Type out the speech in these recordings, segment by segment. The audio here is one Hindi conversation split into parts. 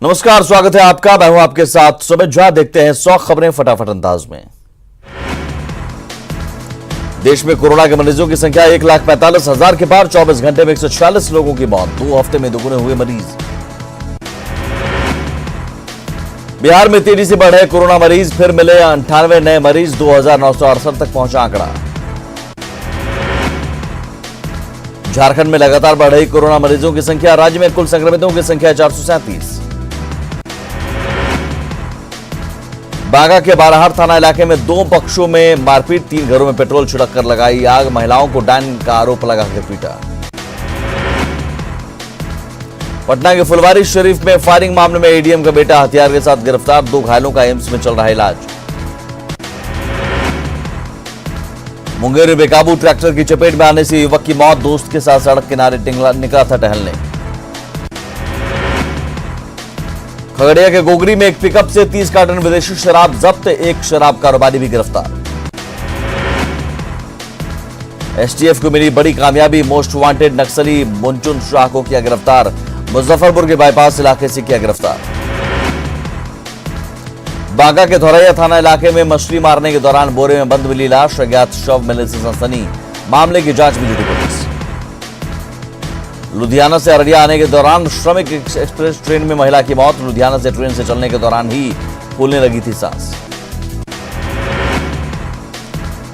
नमस्कार, स्वागत है आपका। मैं हूं आपके साथ सुमित झा। देखते हैं 100 खबरें फटाफट अंदाज में। देश में कोरोना के मरीजों की संख्या 1,45,000 के पार। 24 घंटे में 146 लोगों की मौत। 2 हफ्ते में दोगुने हुए मरीज। बिहार में तेजी से बढ़े कोरोना मरीज। फिर मिले 98 नए मरीज। 2,968 तक पहुंचा आंकड़ा। झारखंड में लगातार बढ़ रही कोरोना मरीजों की संख्या। राज्य में कुल संक्रमितों की संख्या 437। बांका के बाराहाट थाना इलाके में 2 पक्षों में मारपीट। 3 घरों में पेट्रोल छिड़क कर लगाई आग। महिलाओं को डायन का आरोप लगाकर पीटा। पटना के फुलवारी शरीफ में फायरिंग मामले में एडीएम का बेटा हथियार के साथ गिरफ्तार। 2 घायलों का एम्स में चल रहा इलाज। मुंगेर में बेकाबू ट्रैक्टर की चपेट में आने से युवक की मौत। दोस्त के साथ सड़क किनारे निकला था टहलने। खगड़िया के गोगरी में एक पिकअप से 30 कार्टन विदेशी शराब जब्त। एक शराब कारोबारी भी गिरफ्तार। एसटीएफ को मिली बड़ी कामयाबी। मोस्ट वांटेड नक्सली मुंचुन शाह को किया गिरफ्तार। मुजफ्फरपुर के बाईपास इलाके से किया गिरफ्तार। बांका के धौरैया थाना इलाके में मछली मारने के दौरान बोरे में बंद मिली लाश। अज्ञात शव मिलने से सनसनी। मामले की जांच में जुटी पुलिस। लुधियाना से अररिया आने के दौरान श्रमिक एक्सप्रेस ट्रेन में महिला की मौत। लुधियाना से ट्रेन से चलने के दौरान ही फूलने लगी थी सांस।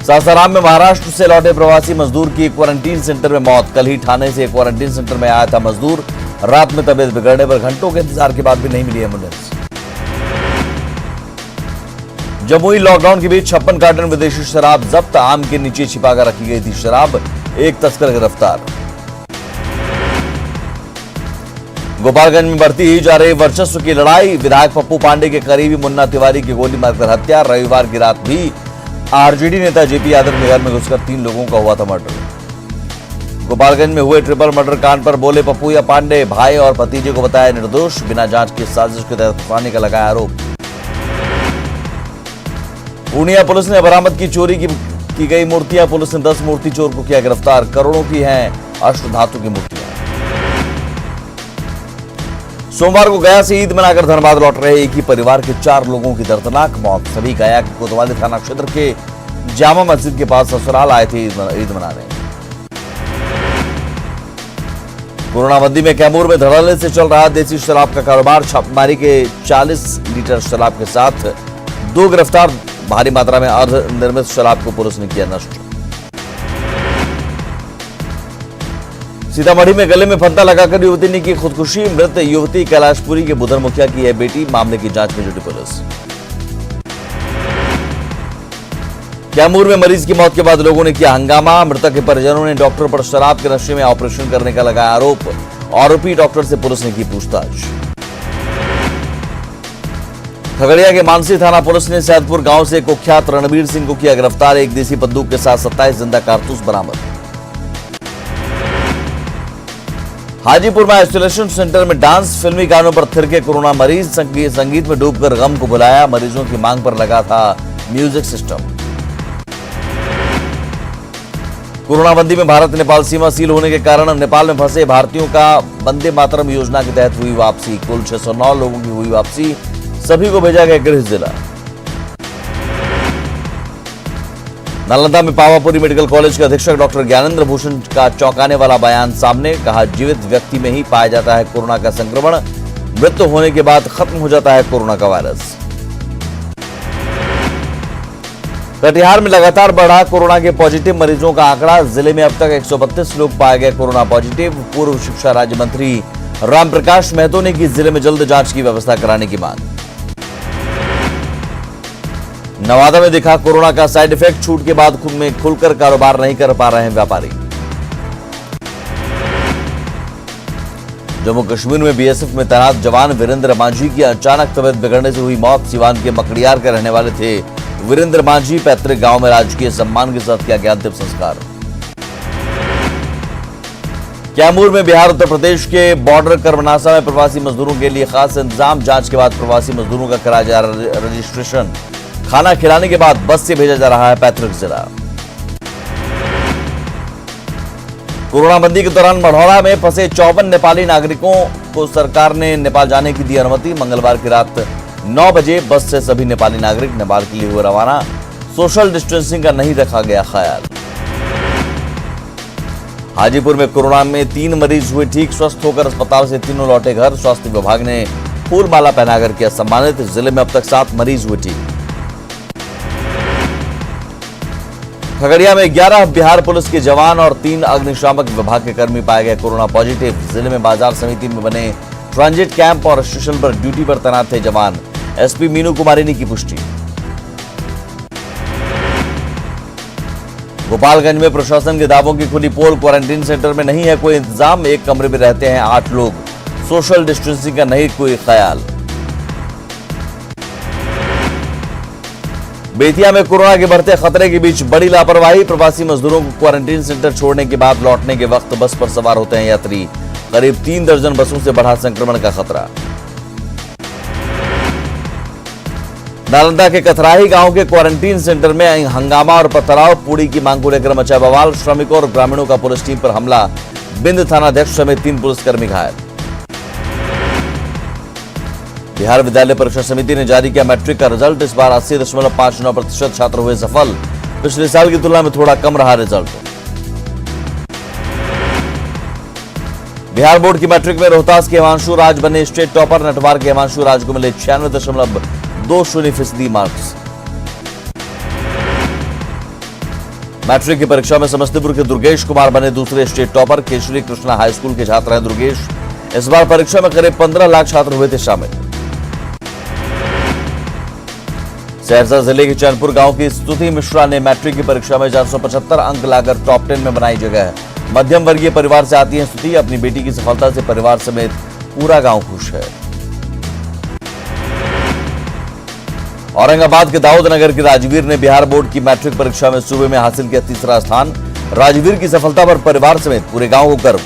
सासाराम में महाराष्ट्र से लौटे प्रवासी मजदूर की क्वारंटीन सेंटर में मौत। कल ही ठाणे से क्वारंटीन सेंटर में आया था मजदूर। रात में तबीयत बिगड़ने पर घंटों के इंतजार के बाद भी नहीं मिली एम्बुलेंस। जमुई लॉकडाउन के बीच 56 कार्टन विदेशी शराब जब्त। आम के नीचे छिपाकर रखी गई थी शराब। एक तस्कर गिरफ्तार। गोपालगंज में बढ़ती ही जा रही वर्चस्व की लड़ाई। विधायक पप्पू पांडे के करीबी मुन्ना तिवारी की गोली मारकर हत्या। रविवार की रात भी आरजेडी नेता जेपी यादव के घर में घुसकर 3 लोगों का हुआ था मर्डर। गोपालगंज में हुए ट्रिपल मर्डर कांड पर बोले पप्पू या पांडे। भाई और भतीजे को बताया निर्दोष। बिना जांच की साजिश के तहत फंसाने का लगाया आरोप। पूर्णिया पुलिस ने बरामद की चोरी की गई मूर्तियां। पुलिस ने 10 मूर्ति चोर को किया गिरफ्तार। करोड़ों की हैं अष्टधातु की मूर्तियां। सोमवार को गया से ईद मनाकर धनबाद लौट रहे एक ही परिवार के 4 लोगों की दर्दनाक मौत। सभी गया के कोतवाली थाना क्षेत्र के जामा मस्जिद के पास ससुराल आए थे ईद मनाने। कोरोना बंदी में कैमूर में धड़ल्ले से चल रहा देसी शराब का कारोबार। छापेमारी के 40 लीटर शराब के साथ 2 गिरफ्तार। भारी मात्रा में अर्ध निर्मित शराब को पुलिस ने किया नष्ट। सीतामढ़ी में गले में फंदा लगाकर युवती ने की खुदकुशी। मृत युवती कैलाशपुरी के बुधन मुखिया की है बेटी। मामले की जांच में जुटी पुलिस। कैमूर में मरीज की मौत के बाद लोगों ने किया हंगामा। मृतक के परिजनों ने डॉक्टर पर शराब के नशे में ऑपरेशन करने का लगाया आरोप। आरोपी डॉक्टर से पुलिस ने की पूछताछ। खगड़िया के मानसी थाना पुलिस ने सैदपुर गांव से कुख्यात रणबीर सिंह को किया गिरफ्तार। एक देसी बंदूक के साथ 27 जिंदा कारतूस बरामद। हाजीपुर में आइसोलेशन सेंटर में डांस। फिल्मी गानों पर थिरके कोरोना मरीज। संगीत में डूबकर गम को भुलाया। मरीजों की मांग पर लगा था म्यूजिक सिस्टम। कोरोना बंदी में भारत नेपाल सीमा सील होने के कारण नेपाल में फंसे भारतीयों का वंदे मातरम योजना के तहत हुई वापसी। कुल 609 लोगों की हुई वापसी। सभी को भेजा गया गृह जिला। नालंदा में पावापुरी मेडिकल कॉलेज के अधीक्षक डॉक्टर ज्ञानेंद्र भूषण का चौंकाने वाला बयान सामने। कहा, जीवित व्यक्ति में ही पाया जाता है कोरोना का संक्रमण। मृत्यु होने के बाद खत्म हो जाता है कोरोना का वायरस। कटिहार में लगातार बढ़ा कोरोना के पॉजिटिव मरीजों का आंकड़ा। जिले में अब तक 132 लोग पाए गए कोरोना पॉजिटिव। पूर्व शिक्षा राज्य मंत्री रामप्रकाश महतो ने की जिले में जल्द जांच की व्यवस्था कराने की मांग। नवादा में दिखा कोरोना का साइड इफेक्ट। छूट के बाद खुद में खुलकर कारोबार नहीं कर पा रहे हैं व्यापारी। जम्मू कश्मीर में बीएसएफ में तैनात जवान वीरेंद्र मांझी की अचानक तबीयत बिगड़ने से हुई मौत। सिवान के मकड़ियार के रहने वाले थे वीरेंद्र मांझी। पैतृक गांव में राजकीय सम्मान के साथ किया गया अंतिम संस्कार। कैमूर में बिहार उत्तर प्रदेश के बॉर्डर कर्मनासा में प्रवासी मजदूरों के लिए खास इंतजाम। जांच के बाद प्रवासी मजदूरों का कराया जा रहा रजिस्ट्रेशन। खाना खिलाने के बाद बस से भेजा जा रहा है पैतृक जिला। कोरोना बंदी के दौरान मढ़ौरा में फंसे 54 नेपाली नागरिकों को सरकार ने नेपाल जाने की दी अनुमति। मंगलवार की रात 9 बजे बस से सभी नेपाली नागरिक नेपाल के लिए हुए रवाना। सोशल डिस्टेंसिंग का नहीं रखा गया ख्याल। हाजीपुर में कोरोना में 3 मरीज हुए ठीक। स्वस्थ होकर अस्पताल से तीनों लौटे घर। स्वास्थ्य विभाग ने फूल माला पहनाकर किया सम्मानित। जिले में अब तक 7 मरीज हुए ठीक। खगड़िया में 11 बिहार पुलिस के जवान और 3 अग्निशामक विभाग के कर्मी पाए गए कोरोना पॉजिटिव। जिले में बाजार समिति में बने ट्रांजिट कैंप और स्टेशन पर ड्यूटी पर तैनात थे जवान। एसपी मीनू कुमारी ने की पुष्टि। गोपालगंज में प्रशासन के दावों की खुली पोल। क्वारंटीन सेंटर में नहीं है कोई इंतजाम। एक कमरे में रहते हैं 8 लोग। सोशल डिस्टेंसिंग का नहीं कोई ख्याल। बेतिया में कोरोना के बढ़ते खतरे के बीच बड़ी लापरवाही। प्रवासी मजदूरों को क्वारंटीन सेंटर छोड़ने के बाद लौटने के वक्त बस पर सवार होते हैं यात्री। करीब 3 दर्जन बसों से बढ़ा संक्रमण का खतरा। नालंदा के कथराही गांव के क्वारंटीन सेंटर में हंगामा और पथराव। पूरी की मांग को लेकर मचा बवाल। श्रमिकों और ग्रामीणों का पुलिस टीम पर हमला। बिंद थानाध्यक्ष समेत 3 पुलिसकर्मी घायल। बिहार विद्यालय परीक्षा समिति ने जारी किया मैट्रिक का रिजल्ट। इस बार 80.59% छात्र हुए सफल। पिछले साल की तुलना में थोड़ा कम रहा रिजल्ट। बिहार बोर्ड की मैट्रिक में रोहतास के हिमांशु राज बने स्टेट टॉपर। नटवार के हिमांशु राज को मिले 96.20% मार्क्स। मैट्रिक की परीक्षा में समस्तीपुर के दुर्गेश कुमार बने दूसरे state topper. Keshari Krishna high school के छात्र हैं दुर्गेश। इस बार परीक्षा में करीब 15 लाख छात्र हुए थे शामिल। सहरसा जिले के चैनपुर गांव की स्तुति मिश्रा ने मैट्रिक की परीक्षा में 475 अंक लाकर टॉप 10 में बनाई जगह। मध्यम वर्गीय परिवार से आती है स्तुति। अपनी बेटी की सफलता से परिवार समेत पूरा गांव खुश है। औरंगाबाद के दाऊद नगर के राजवीर ने बिहार बोर्ड की मैट्रिक परीक्षा में सूबे में हासिल किया 3रा स्थान। राजवीर की सफलता पर परिवार समेत पूरे गांव को गर्व।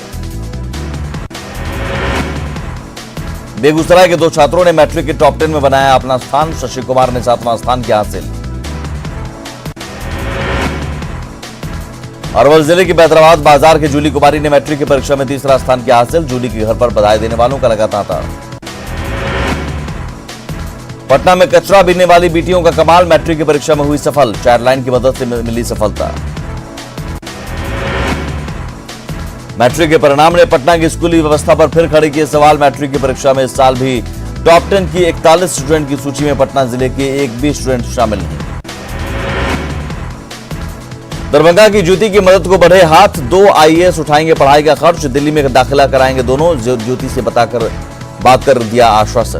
बेगूसराय के 2 छात्रों ने मैट्रिक के टॉप 10 में बनाया अपना स्थान। शशि कुमार ने 7वां स्थान किया हासिल। अरवल जिले के बैदराबाद बाजार के जूली कुमारी ने मैट्रिक की परीक्षा में 3रा स्थान किया हासिल। जूली के घर पर बधाई देने वालों का लगा तांता। पटना में कचरा बीनने वाली बेटियों का कमाल। मैट्रिक की परीक्षा में हुई सफल। चाइल्ड लाइन की मदद से मिली सफलता। मैट्रिक के परिणाम ने पटना की स्कूली व्यवस्था पर फिर खड़े किए सवाल। मैट्रिक की परीक्षा में इस साल भी टॉप 10 की 41 स्टूडेंट की सूची में पटना जिले के एक भी स्टूडेंट शामिल नहीं। दरभंगा की ज्योति की मदद को बढ़े हाथ। 2 आईएएस उठाएंगे पढ़ाई का खर्च। दिल्ली में दाखिला कराएंगे दोनों। ज्योति से बात कर दिया आश्वासन।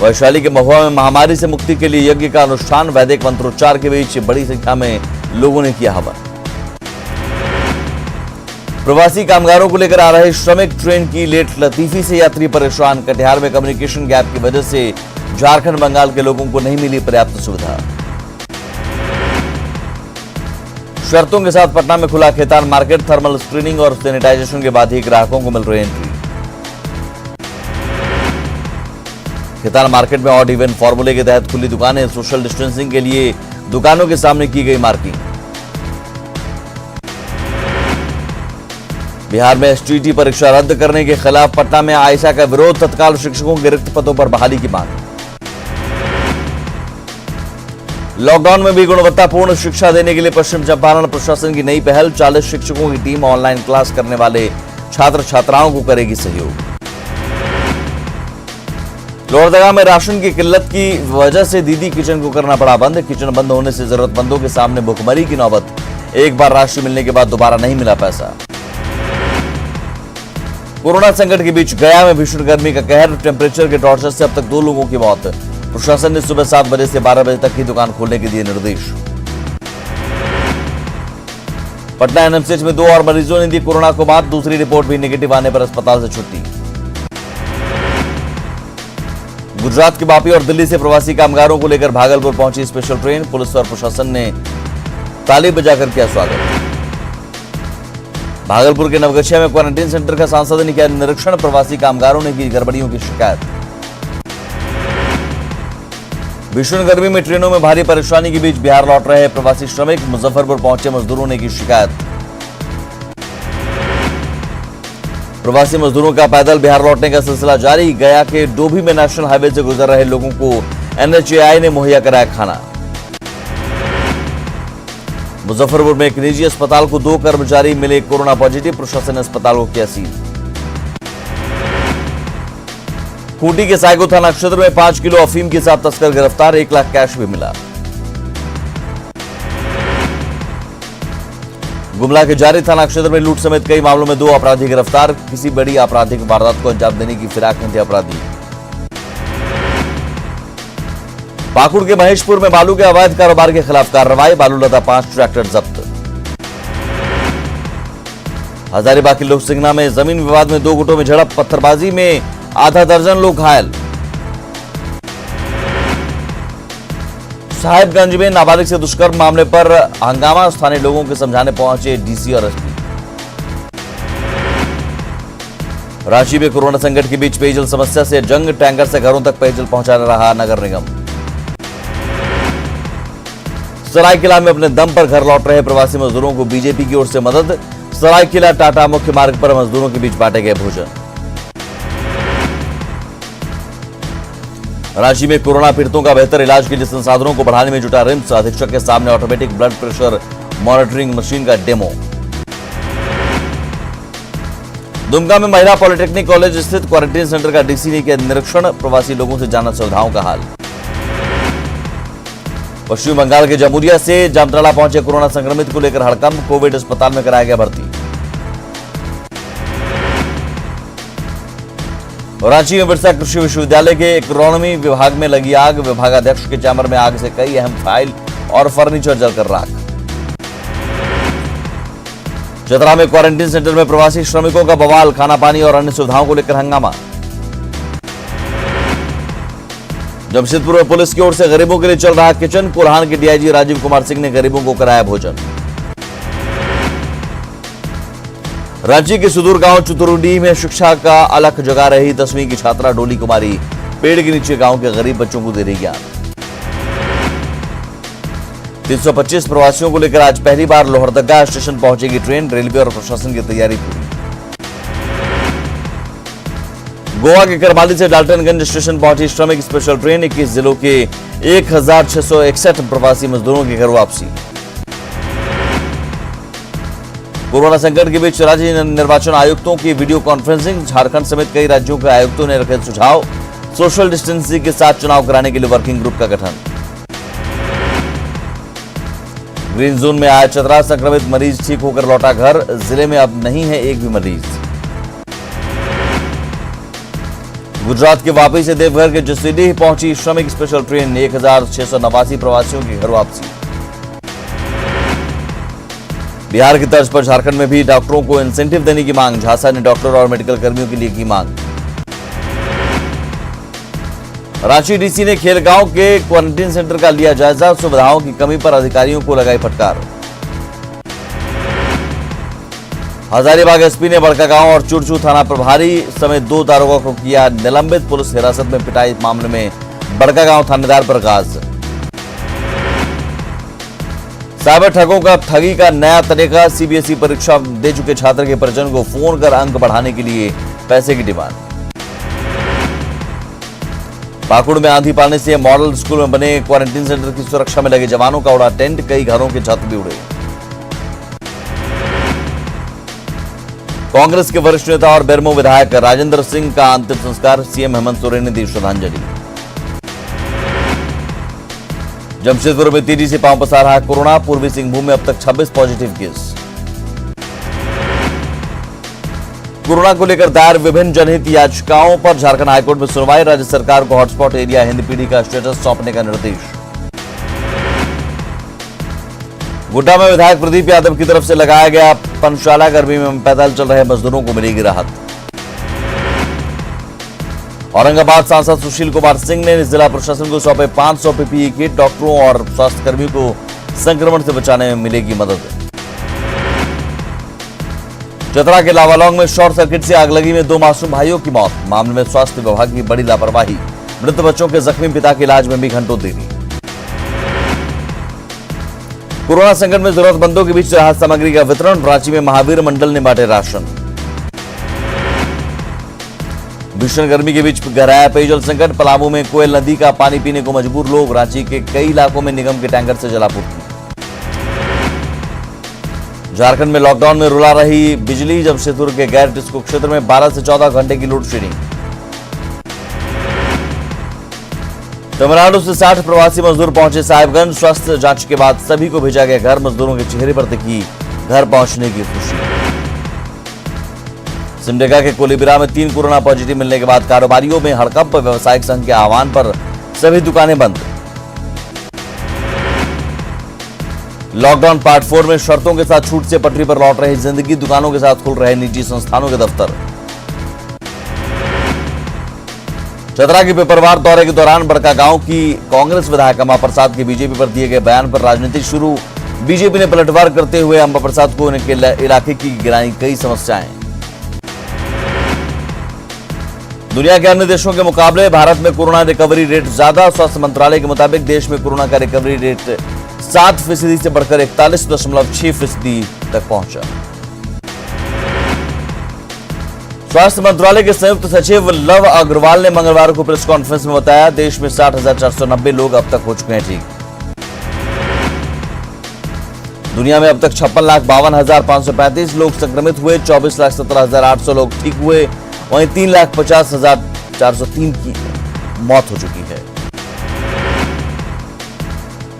वैशाली के महुआ में महामारी से मुक्ति के लिए यज्ञ का अनुष्ठान। वैदिक मंत्रोच्चार के बीच बड़ी संख्या में लोगों ने किया हवन। प्रवासी कामगारों को लेकर आ रहे श्रमिक ट्रेन की लेट लतीफी से यात्री परेशान। कटिहार में कम्युनिकेशन गैप की वजह से झारखंड बंगाल के लोगों को नहीं मिली पर्याप्त सुविधा। शर्तों के साथ पटना में खुला खेतान मार्केट। थर्मल स्क्रीनिंग और सैनिटाइजेशन के बाद ही ग्राहकों को मिल रही एंट्री। खेतान मार्केट में ऑड इवन फॉर्मूले के तहत खुली दुकानें। सोशल डिस्टेंसिंग के लिए दुकानों के सामने की गई मार्किंग। बिहार में एसटीईटी परीक्षा रद्द करने के खिलाफ पटना में आयशा का विरोध। तत्काल शिक्षकों के रिक्त पदों पर बहाली की मांग। लॉकडाउन में भी गुणवत्तापूर्ण शिक्षा देने के लिए पश्चिम चंपारण प्रशासन की नई पहल। 40 शिक्षकों की टीम ऑनलाइन क्लास करने वाले छात्र छात्राओं को करेगी सहयोग। लोहरदगा में राशन की किल्लत की वजह से दीदी किचन को करना पड़ा बंद। किचन बंद होने से जरूरतमंदों के सामने भुखमरी की नौबत। एक बार राशि मिलने के बाद दोबारा नहीं मिला पैसा। कोरोना संकट के बीच गया में भीषण गर्मी का कहर। टेम्परेचर के टॉर्चर से अब तक 2 लोगों की मौत। प्रशासन ने सुबह 7 बजे से 12 बजे तक की दुकान खोलने के दिए निर्देश। पटना एनएमसीएच में 2 और मरीजों ने दी कोरोना को मात। दूसरी रिपोर्ट भी नेगेटिव आने पर अस्पताल से छुट्टी। गुजरात के वापी और दिल्ली से प्रवासी कामगारों को लेकर भागलपुर पहुंची स्पेशल ट्रेन। पुलिस और प्रशासन ने ताली बजाकर किया स्वागत। भागलपुर के नवगछिया में क्वारंटीन सेंटर का सांसद ने किया निरीक्षण। प्रवासी कामगारों ने की गड़बड़ियों की शिकायत। भीषण गर्मी में ट्रेनों में भारी परेशानी के बीच बिहार लौट रहे प्रवासी श्रमिक। मुजफ्फरपुर पहुंचे मजदूरों ने की शिकायत। प्रवासी मजदूरों का पैदल बिहार लौटने का सिलसिला जारी। गया के डोभी में नेशनल हाईवे से गुजर रहे लोगों को NHAI ने मुहैया कराया खाना। मुजफ्फरपुर में एक निजी अस्पताल को 2 कर्मचारी मिले कोरोना पॉजिटिव। प्रशासन ने अस्पताल को किया सील। खूंटी के साइगो थाना क्षेत्र में 5 किलो अफीम के साथ तस्कर गिरफ्तार। 1 लाख कैश भी मिला। गुमला के जारी थाना क्षेत्र में लूट समेत कई मामलों में 2 अपराधी गिरफ्तार। किसी बड़ी आपराधिक वारदात को अंजाम देने की फिराक में थे अपराधी। पाकुड़ के महेशपुर में बालू के अवैध कारोबार के खिलाफ कार्रवाई। बालू लदा 5 ट्रैक्टर जब्त। हजारीबाग के लोकसिंगना में जमीन विवाद में 2 गुटों में झड़प। पत्थरबाजी में आधा दर्जन लोग घायल। साहिबगंज में नाबालिग से दुष्कर्म मामले पर हंगामा। स्थानीय लोगों के समझाने पहुंचे डीसी और एसपी। रांची में कोरोना संकट के बीच पेयजल समस्या से जंग। टैंकर से घरों तक पेयजल पहुंचाने रहा नगर निगम। सरायकेला में अपने दम पर घर लौट रहे प्रवासी मजदूरों को बीजेपी की ओर से मदद। सरायकेला टाटा मुख्य मार्ग पर मजदूरों के बीच बांटे गए भोजन। रांची में कोरोना पीड़ितों का बेहतर इलाज के लिए संसाधनों को बढ़ाने में जुटा रिम्स। अधीक्षक के सामने automatic blood pressure monitoring machine का डेमो। दुमका में महिला पॉलिटेक्निक कॉलेज स्थित क्वारंटीन सेंटर का डीसी ने किया निरीक्षण। प्रवासी लोगों से जाना सुविधाओं का हाल। पश्चिम बंगाल के जमुरिया से जामताड़ा पहुंचे कोरोना संक्रमित को लेकर हड़कंप। कोविड अस्पताल में कराया गया भर्ती। रांची में बिरसा कृषि विश्वविद्यालय के इकोनॉमी विभाग में लगी आग। विभागाध्यक्ष के चैम्बर में आग से कई अहम फाइल और फर्नीचर जलकर राख। चतरा में क्वारंटीन सेंटर में प्रवासी श्रमिकों का बवाल। खाना पानी और अन्य सुविधाओं को लेकर हंगामा। जमशेदपुर में पुलिस की ओर से गरीबों के लिए चल रहा किचन। कोल्हान के डीआईजी राजीव कुमार सिंह ने गरीबों को कराया भोजन। रांची के सुदूर गांव चतुरुडीह में शिक्षा का अलख जगा रही 10वीं की छात्रा डोली कुमारी पेड़ के नीचे गांव के गरीब बच्चों को दे रही ज्ञान। 325 प्रवासियों को लेकर आज पहली बार लोहरदगा स्टेशन पहुंचेगी ट्रेन। रेलवे और प्रशासन की तैयारी पूरी। गोवा के करमाली से डाल्टनगंज स्टेशन पहुंची श्रमिक स्पेशल ट्रेन। 21 जिलों के 1661 प्रवासी मजदूरों की घर वापसी। कोरोना संकट के बीच राज्य निर्वाचन आयुक्तों की वीडियो कॉन्फ्रेंसिंग। झारखंड समेत कई राज्यों के आयुक्तों ने रखे सुझाव। सोशल डिस्टेंसिंग के साथ चुनाव कराने के लिए वर्किंग ग्रुप का गठन। ग्रीन जोन में आया चतरा संक्रमित मरीज ठीक होकर लौटा घर। जिले में अब नहीं है एक भी मरीज। गुजरात के वापी से देवघर के जसीडीह पहुंची श्रमिक स्पेशल ट्रेन। 1689 प्रवासियों की घर वापसी। बिहार की तर्ज पर झारखंड में भी डॉक्टरों को इंसेंटिव देने की मांग। झांसा ने डॉक्टर और मेडिकल कर्मियों के लिए की मांग। रांची डीसी ने खेलगांव के क्वारंटीन सेंटर का लिया जायजा। सुविधाओं की कमी पर अधिकारियों को लगाई फटकार। हजारीबाग एसपी ने बड़कागांव और चुरचू थाना प्रभारी समेत 2 दारोगा को किया निलंबित। पुलिस हिरासत में पिटाई मामले में बड़कागांव थानेदार पर गाज। साइबर ठगों का ठगी का नया तरीका। सीबीएसई परीक्षा दे चुके छात्र के परिजन को फोन कर अंक बढ़ाने के लिए पैसे की डिमांड। पाकुड़ में आंधी पानी से मॉडल स्कूल में बने क्वारंटीन सेंटर की सुरक्षा में लगे जवानों का उड़ा टेंट। कई घरों के छत भी उड़े। कांग्रेस के वरिष्ठ नेता और बेरमो विधायक राजेंद्र सिंह का अंतिम संस्कार। सीएम हेमंत सोरेन ने दी श्रद्धांजलि। जमशेदपुर में तेजी से पांव पसार रहा कोरोना। पूर्वी सिंहभूम में अब तक 26 पॉजिटिव केस। कोरोना को लेकर दायर विभिन्न जनहित याचिकाओं पर झारखंड हाईकोर्ट में सुनवाई। राज्य सरकार को हॉटस्पॉट एरिया हिंदपीढ़ी का स्टेटस सौंपने का निर्देश। गोड्डा में विधायक प्रदीप यादव की तरफ से लगाया गया पनशाला। गर्मी में पैदल चल रहे मजदूरों को मिलेगी राहत। औरंगाबाद सांसद सुशील कुमार सिंह ने जिला प्रशासन को सौंपे 500 पीपीई किट। डॉक्टरों और स्वास्थ्य कर्मियों को संक्रमण से बचाने में मिलेगी मदद। चतरा के लावालौंग में शॉर्ट सर्किट से आगलगी में 2 मासूम भाइयों की मौत। मामले में स्वास्थ्य विभाग की बड़ी लापरवाही। मृत बच्चों के जख्मी पिता के इलाज में भी घंटों देरी। कोरोना संकट में जरूरतमंदों के बीच राहत सामग्री का वितरण। रांची में महावीर मंडल ने बांटे राशन। भीषण गर्मी के बीच गहराया पेयजल संकट। पलामू में कोयल नदी का पानी पीने को मजबूर लोग। रांची के कई इलाकों में निगम के टैंकर से जलापूर्ति। झारखंड में लॉकडाउन में रुला रही बिजली। जमशेदपुर के गैर टिस्को क्षेत्र में 12 से 14 घंटे की लोड शेडिंग। तमिलनाडु से 60 प्रवासी मजदूर पहुंचे साहिबगंज। स्वास्थ्य जांच के बाद सभी को भेजा गया घर। मजदूरों के चेहरे पर दिखी घर पहुंचने की खुशी। सिमडेगा के कोलीबिरा में 3 कोरोना पॉजिटिव मिलने के बाद कारोबारियों में हड़कंप। व्यवसायिक संघ के आह्वान पर सभी दुकानें बंद। लॉकडाउन पार्ट 4 में शर्तों के साथ छूट से पटरी पर लौट रही जिंदगी। दुकानों के साथ खुल रहे निजी संस्थानों के दफ्तर। चतरा के पेपरवार दौरे के दौरान बड़कागांव की कांग्रेस विधायक अम्बा प्रसाद के बीजेपी पर दिए गए बयान पर राजनीति शुरू। बीजेपी ने पलटवार करते हुए अम्बा प्रसाद को उनके इलाके की गिराई कई समस्याएं। दुनिया के अन्य देशों के मुकाबले भारत में कोरोना रिकवरी रेट ज्यादा। स्वास्थ्य मंत्रालय के मुताबिक देश में कोरोना का रिकवरी रेट 7% से बढ़कर 41.6% तक पहुंचा। स्वास्थ्य मंत्रालय के संयुक्त सचिव लव अग्रवाल ने मंगलवार को प्रेस कॉन्फ्रेंस में बताया, देश में 60,490 लोग अब तक हो चुके हैं ठीक। दुनिया में अब तक 56,52,535 लोग संक्रमित हुए। 24,17,800 लोग ठीक हुए। वहीं 3,50,403 की मौत हो चुकी है।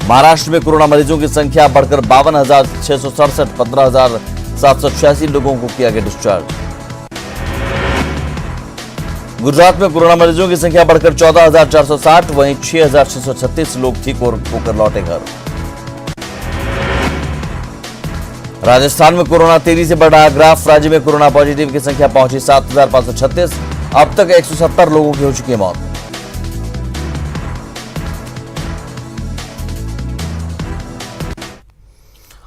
महाराष्ट्र में कोरोना मरीजों की संख्या बढ़कर 52,667, 15,786 लोगों को किया गया डिस्चार्ज। गुजरात में कोरोना मरीजों की संख्या बढ़कर 14,460, वहीं 6,636 लोग ठीक होकर लौटे घर। राजस्थान में कोरोना तेजी से बढ़ रहा ग्राफ। राज्य में कोरोना पॉजिटिव की संख्या पहुंची 7,536। अब तक 170 लोगों की हो चुकी है मौत।